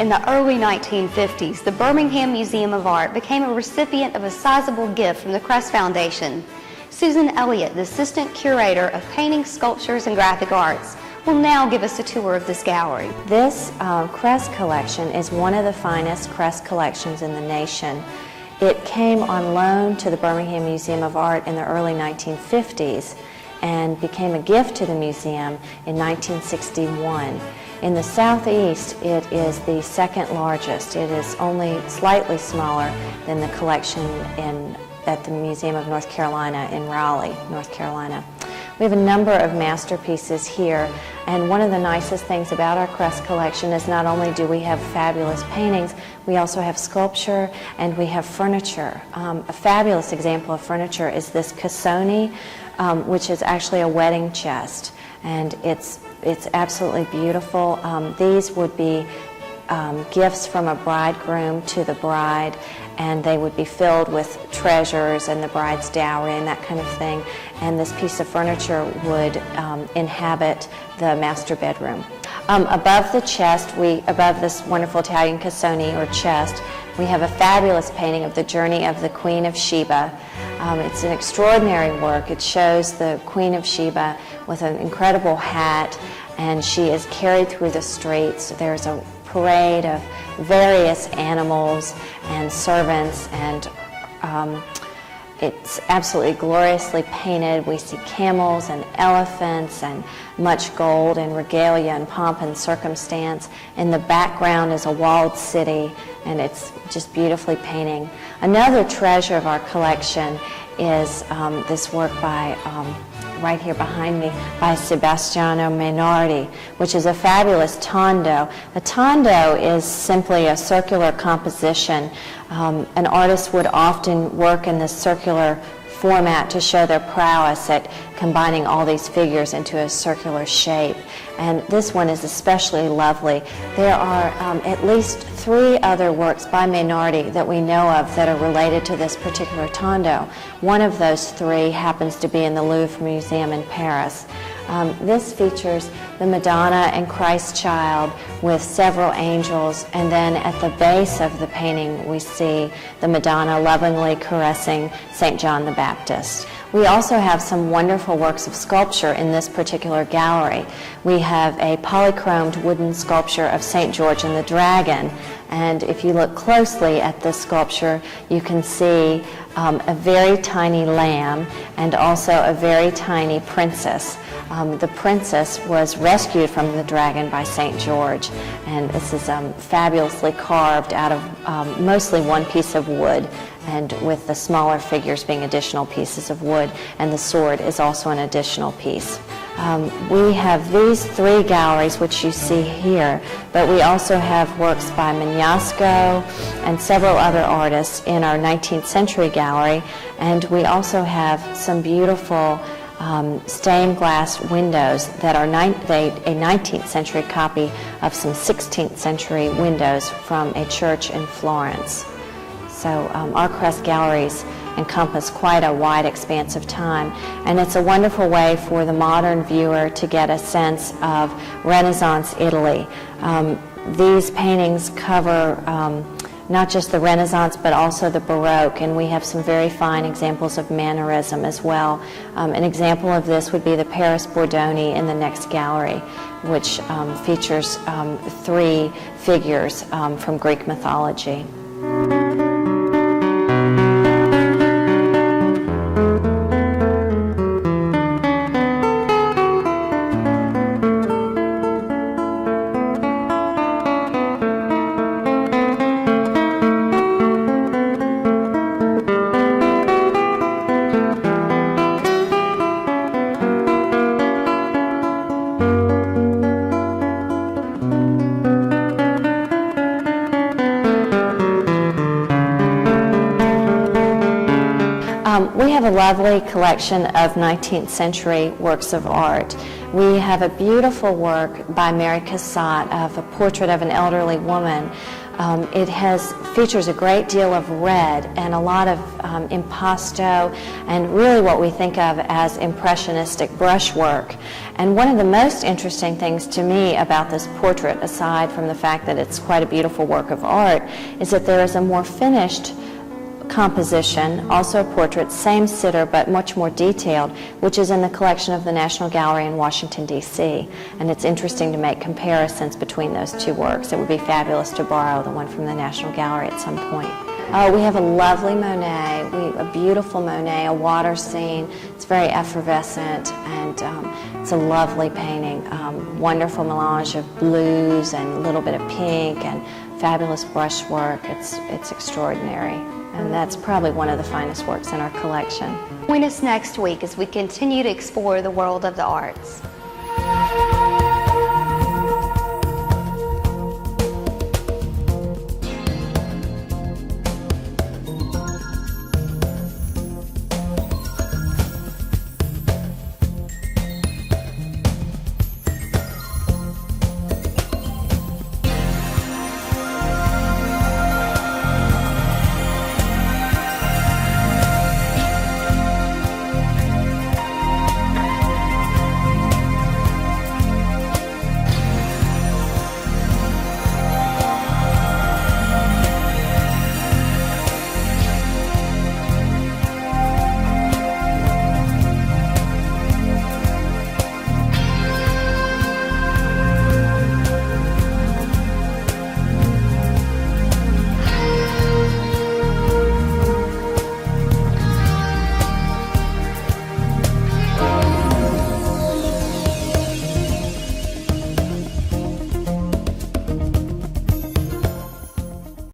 In the early 1950s, the Birmingham Museum of Art became a recipient of a sizable gift from the Kress Foundation. Susan Elliott, the Assistant Curator of Painting, Sculptures, and Graphic Arts, will now give us a tour of this gallery. This Kress Collection is one of the finest Kress collections in the nation. It came on loan to the Birmingham Museum of Art in the early 1950s and became a gift to the museum in 1961. In the southeast, it is the second largest. It is only slightly smaller than the collection at the Museum of North Carolina in Raleigh, North Carolina. We have a number of masterpieces here, and one of the nicest things about our Kress collection is not only do we have fabulous paintings, we also have sculpture and we have furniture. A fabulous example of furniture is this cassone, which is actually a wedding chest, and it's absolutely beautiful. These would be gifts from a bridegroom to the bride, and they would be filled with treasures and the bride's dowry and that kind of thing. And this piece of furniture would inhabit the master bedroom. Above the chest, above this wonderful Italian cassone or chest, we have a fabulous painting of the Journey of the Queen of Sheba. It's an extraordinary work. It shows the Queen of Sheba with an incredible hat, and she is carried through the streets. There's a parade of various animals and servants, and it's absolutely gloriously painted. We see camels and elephants and much gold and regalia and pomp and circumstance. In the background is a walled city, and it's just beautifully painting. Another treasure of our collection is this work by right here behind me by Sebastiano Mainardi, which is a fabulous tondo. A tondo is simply a circular composition. An artist would often work in this circular format to show their prowess at combining all these figures into a circular shape. And this one is especially lovely. There are at least 3 other works by Mainardi that we know of that are related to this particular tondo. One of those 3 happens to be in the Louvre Museum in Paris. This features the Madonna and Christ child with several angels, and then at the base of the painting we see the Madonna lovingly caressing St. John the Baptist. We also have some wonderful works of sculpture in this particular gallery. We have a polychromed wooden sculpture of St. George and the Dragon, and if you look closely at this sculpture, you can see a very tiny lamb and also a very tiny princess. The princess was rescued from the dragon by St. George, and this is fabulously carved out of mostly one piece of wood, and with the smaller figures being additional pieces of wood, and the sword is also an additional piece. We have these 3 galleries which you see here, but we also have works by Magnasco and several other artists in our 19th century gallery, and we also have some beautiful stained glass windows that are a 19th century copy of some 16th century windows from a church in Florence. So our Kress galleries encompass quite a wide expanse of time, and it's a wonderful way for the modern viewer to get a sense of Renaissance Italy. These paintings cover not just the Renaissance but also the Baroque, and we have some very fine examples of mannerism as well. An example of this would be the Paris Bordoni in the next gallery, which features 3 figures from Greek mythology. We have a lovely collection of 19th century works of art. We have a beautiful work by Mary Cassatt of a portrait of an elderly woman Features a great deal of red and a lot of impasto and really what we think of as impressionistic brushwork. And one of the most interesting things to me about this portrait, aside from the fact that it's quite a beautiful work of art, is that there is a more finished composition, also a portrait, same sitter but much more detailed, which is in the collection of the National Gallery in Washington, D.C. And it's interesting to make comparisons between those two works. It would be fabulous to borrow the one from the National Gallery at some point. We have a lovely Monet, a beautiful Monet, a water scene. It's very effervescent, and it's a lovely painting. Wonderful melange of blues and a little bit of pink and fabulous brushwork. It's extraordinary. And that's probably one of the finest works in our collection. Join us next week as we continue to explore the world of the arts.